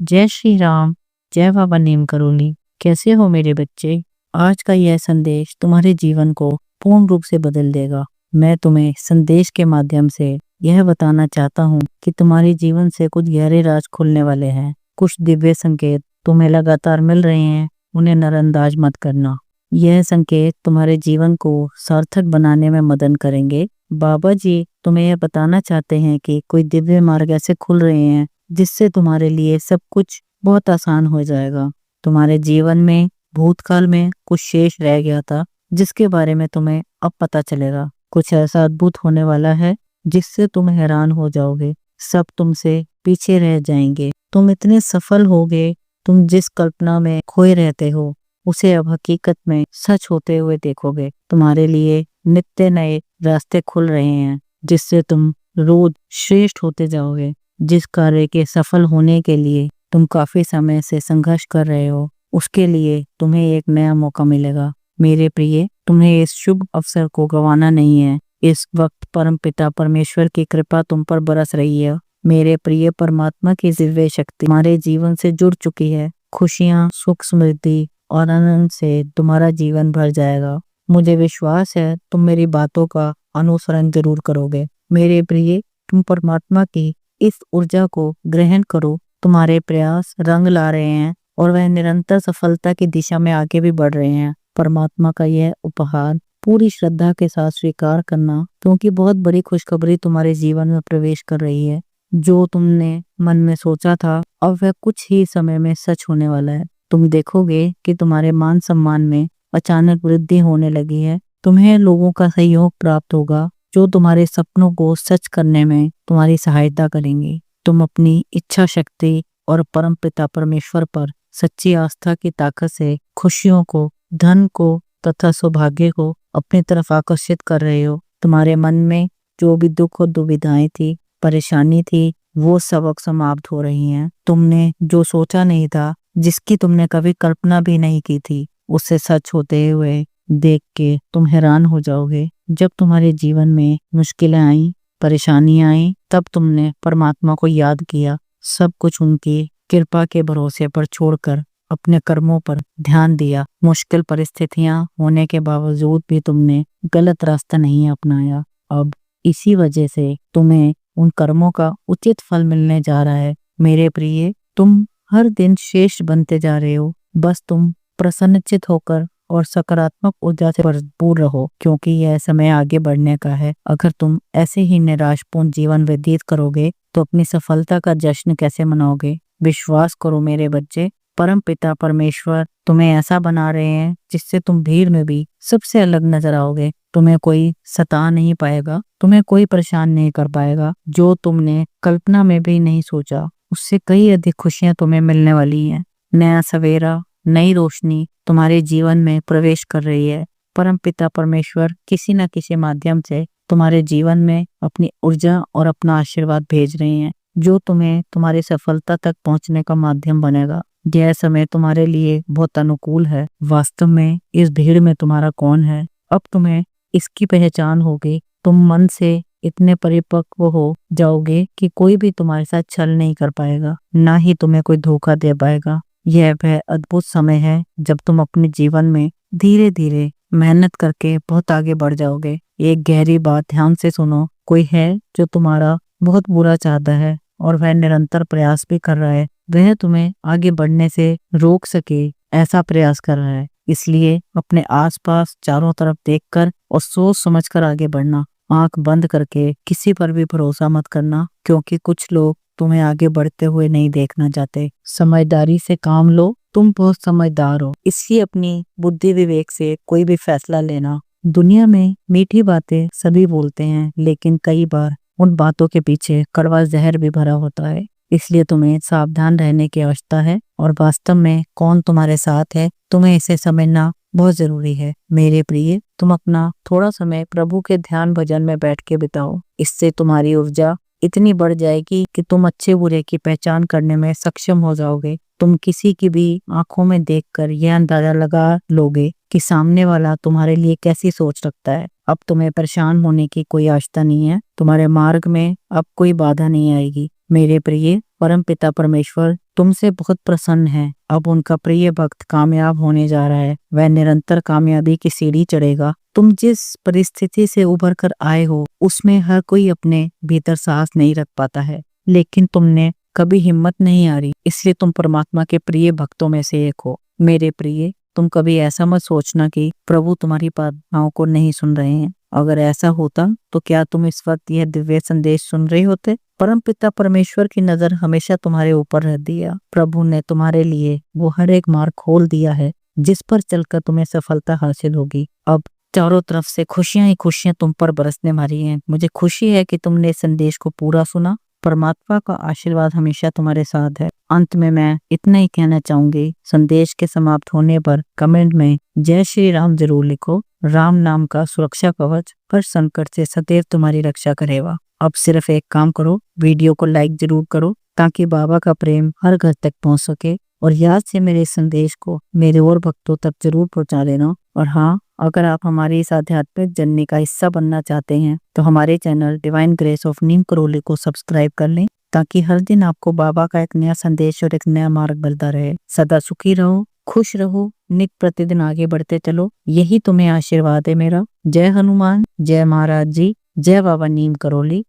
जय श्री राम। जय बाबा नीम करोली। कैसे हो मेरे बच्चे? आज का यह संदेश तुम्हारे जीवन को पूर्ण रूप से बदल देगा। मैं तुम्हें संदेश के माध्यम से यह बताना चाहता हूँ कि तुम्हारे जीवन से कुछ गहरे राज खुलने वाले हैं। कुछ दिव्य संकेत तुम्हें लगातार मिल रहे हैं, उन्हें नजरअंदाज मत करना। यह संकेत तुम्हारे जीवन को सार्थक बनाने में मदद करेंगे। बाबा जी तुम्हें यह बताना चाहते हैं कि कोई दिव्य मार्ग ऐसे खुल रहे हैं जिससे तुम्हारे लिए सब कुछ बहुत आसान हो जाएगा। तुम्हारे जीवन में भूतकाल में कुछ शेष रह गया था जिसके बारे में तुम्हें अब पता चलेगा। कुछ ऐसा अद्भुत होने वाला है जिससे तुम हैरान हो जाओगे। सब तुमसे पीछे रह जाएंगे। तुम इतने सफल होगे, तुम जिस कल्पना में खोए रहते हो उसे अब हकीकत में सच होते हुए देखोगे। तुम्हारे लिए नित्य नए रास्ते खुल रहे हैं जिससे तुम रोज श्रेष्ठ होते जाओगे। जिस कार्य के सफल होने के लिए तुम काफी समय से संघर्ष कर रहे हो, उसके लिए तुम्हें एक नया मौका मिलेगा। मेरे प्रिय, तुम्हें इस शुभ अवसर को गंवाना नहीं है। इस वक्त परम पिता परमेश्वर की कृपा तुम पर बरस रही है। मेरे प्रिय, परमात्मा की दिव्य शक्ति तुम्हारे जीवन से जुड़ चुकी है। खुशियाँ, सुख, समृद्धि और आनंद से तुम्हारा जीवन भर जाएगा। मुझे विश्वास है तुम मेरी बातों का अनुसरण जरूर करोगे। मेरे प्रिय, तुम परमात्मा की इस ऊर्जा को ग्रहण करो। तुम्हारे प्रयास रंग ला रहे हैं और वह निरंतर सफलता की दिशा में आगे भी बढ़ रहे हैं। परमात्मा का यह उपहार पूरी श्रद्धा के साथ स्वीकार करना, क्योंकि बहुत बड़ी खुशखबरी तुम्हारे जीवन में प्रवेश कर रही है। जो तुमने मन में सोचा था अब वह कुछ ही समय में सच होने वाला है। तुम देखोगे कि तुम्हारे मान सम्मान में अचानक वृद्धि होने लगी है। तुम्हें लोगों का सहयोग प्राप्त होगा जो तुम्हारे सपनों को सच करने में तुम्हारी सहायता करेंगे। तुम अपनी इच्छा शक्ति और परम पिता परमेश्वर पर सच्ची आस्था की ताकत से खुशियों को, धन को तथा सौभाग्य को अपनी तरफ आकर्षित कर रहे हो। तुम्हारे मन में जो भी दुख और दुविधाएं थी, परेशानी थी, वो सब समाप्त हो रही हैं। तुमने जो सोचा नहीं था, जिसकी तुमने कभी कल्पना भी नहीं की थी, उससे सच होते हुए देख के तुम हैरान हो जाओगे। जब तुम्हारे जीवन में मुश्किलें आई, परेशानियां आई, तब तुमने परमात्मा को याद किया। सब कुछ उनकी कृपा के भरोसे पर छोड़कर अपने कर्मों पर ध्यान दिया। मुश्किल परिस्थितियां होने के बावजूद भी तुमने गलत रास्ता नहीं अपनाया। अब इसी वजह से तुम्हें उन कर्मों का उचित फल मिलने जा रहा है। मेरे प्रिय, तुम हर दिन श्रेष्ठ बनते जा रहे हो। बस तुम प्रसन्नचित होकर और सकारात्मक ऊर्जा से भरपूर रहो, क्योंकि यह समय आगे बढ़ने का है। अगर तुम ऐसे ही निराशपूर्ण जीवन व्यतीत करोगे तो अपनी सफलता का जश्न कैसे मनाओगे? विश्वास करो मेरे बच्चे, परम पिता परमेश्वर तुम्हें ऐसा बना रहे हैं जिससे तुम भीड़ में भी सबसे अलग नजर आओगे। तुम्हें कोई सता नहीं पाएगा, तुम्हें कोई परेशान नहीं कर पाएगा। जो तुमने कल्पना में भी नहीं सोचा, उससे कई अधिक खुशियां तुम्हें मिलने वाली हैं। नया सवेरा, नई रोशनी तुम्हारे जीवन में प्रवेश कर रही है। परम पिता परमेश्वर किसी न किसी माध्यम से तुम्हारे जीवन में अपनी ऊर्जा और अपना आशीर्वाद भेज रहे हैं, जो तुम्हें तुम्हारी सफलता तक पहुंचने का माध्यम बनेगा। यह समय तुम्हारे लिए बहुत अनुकूल है। वास्तव में इस भीड़ में तुम्हारा कौन है, अब तुम्हें इसकी पहचान होगी। तुम मन से इतने परिपक्व हो जाओगे कि कोई भी तुम्हारे साथ छल नहीं कर पाएगा, ना ही तुम्हें कोई धोखा दे पाएगा। यह वह अद्भुत समय है जब तुम अपने जीवन में धीरे धीरे मेहनत करके बहुत आगे बढ़ जाओगे। एक गहरी बात ध्यान से सुनो। कोई है जो तुम्हारा बहुत बुरा चाहता है और वह निरंतर प्रयास भी कर रहा है। वह तुम्हें आगे बढ़ने से रोक सके ऐसा प्रयास कर रहा है। इसलिए अपने आसपास चारों तरफ देखकर और सोच समझकर आगे बढ़ना। आंख बंद करके किसी पर भी भरोसा मत करना, क्योंकि कुछ लोग तुम्हें आगे बढ़ते हुए नहीं देखना चाहते। समझदारी से काम लो, तुम बहुत समझदार हो, इसलिए अपनी बुद्धि विवेक से कोई भी फैसला लेना। दुनिया में मीठी बातें सभी बोलते हैं, लेकिन कई बार उन बातों के पीछे कड़वा जहर भी भरा होता है। इसलिए तुम्हें सावधान रहने की आवश्यकता है और वास्तव में कौन तुम्हारे साथ है, तुम्हें इसे समझना बहुत जरूरी है। मेरे प्रिय, तुम अपना थोड़ा समय प्रभु के ध्यान भजन में बैठ के बिताओ। इससे तुम्हारी ऊर्जा इतनी बढ़ जाएगी कि तुम अच्छे बुरे की पहचान करने में सक्षम हो जाओगे। तुम किसी की भी आंखों में देखकर यह अंदाजा लगा लोगे कि सामने वाला तुम्हारे लिए कैसी सोच रखता है। अब तुम्हें परेशान होने की कोई आवश्यकता नहीं है। तुम्हारे मार्ग में अब कोई बाधा नहीं आएगी। मेरे प्रिय परम पिता परमेश्वर तुमसे बहुत प्रसन्न है। अब उनका प्रिय भक्त कामयाब होने जा रहा है। वह निरंतर कामयाबी की सीढ़ी चढ़ेगा। तुम जिस परिस्थिति से उभर कर आए हो उसमें हर कोई अपने भीतर साहस नहीं रख पाता है, लेकिन तुमने कभी हिम्मत नहीं हारी, इसलिए तुम परमात्मा के प्रिय भक्तों में से एक हो। मेरे प्रिय, तुम कभी ऐसा मत सोचना कि प्रभु तुम्हारी प्रार्थनाओं को नहीं सुन रहे हैं। अगर ऐसा होता तो क्या तुम इस वक्त यह दिव्य संदेश सुन रहे होते? परम पिता परमेश्वर की नजर हमेशा तुम्हारे ऊपर रहती है। प्रभु ने तुम्हारे लिए वो हर एक मार्ग खोल दिया है जिस पर चलकर तुम्हें सफलता हासिल होगी। अब चारों तरफ से खुशियां ही खुशियां तुम पर बरसने वाली हैं। मुझे खुशी है कि तुमने इस संदेश को पूरा सुना। परमात्मा का आशीर्वाद हमेशा तुम्हारे साथ है। अंत में मैं इतना ही कहना चाहूंगी, संदेश के समाप्त होने पर कमेंट में जय श्री राम जरूर लिखो। राम नाम का सुरक्षा कवच हर संकट से सदैव तुम्हारी रक्षा करेगा। अब सिर्फ एक काम करो, वीडियो को लाइक जरूर करो ताकि बाबा का प्रेम हर घर तक पहुंच सके। और याद से मेरे संदेश को मेरे और भक्तों तक जरूर पहुंचा देना। और हाँ, अगर आप हमारी इस आध्यात्मिक जर्नी का हिस्सा बनना चाहते हैं तो हमारे चैनल डिवाइन ग्रेस ऑफ नीम करौली को सब्सक्राइब कर लें ताकि हर दिन आपको बाबा का एक नया संदेश और एक नया मार्ग मिलता रहे। सदा सुखी रहो, खुश रहो, नित प्रतिदिन आगे बढ़ते चलो, यही तुम्हें आशीर्वाद है मेरा। जय हनुमान, जय महाराज जी, जय बाबा नीम करौली।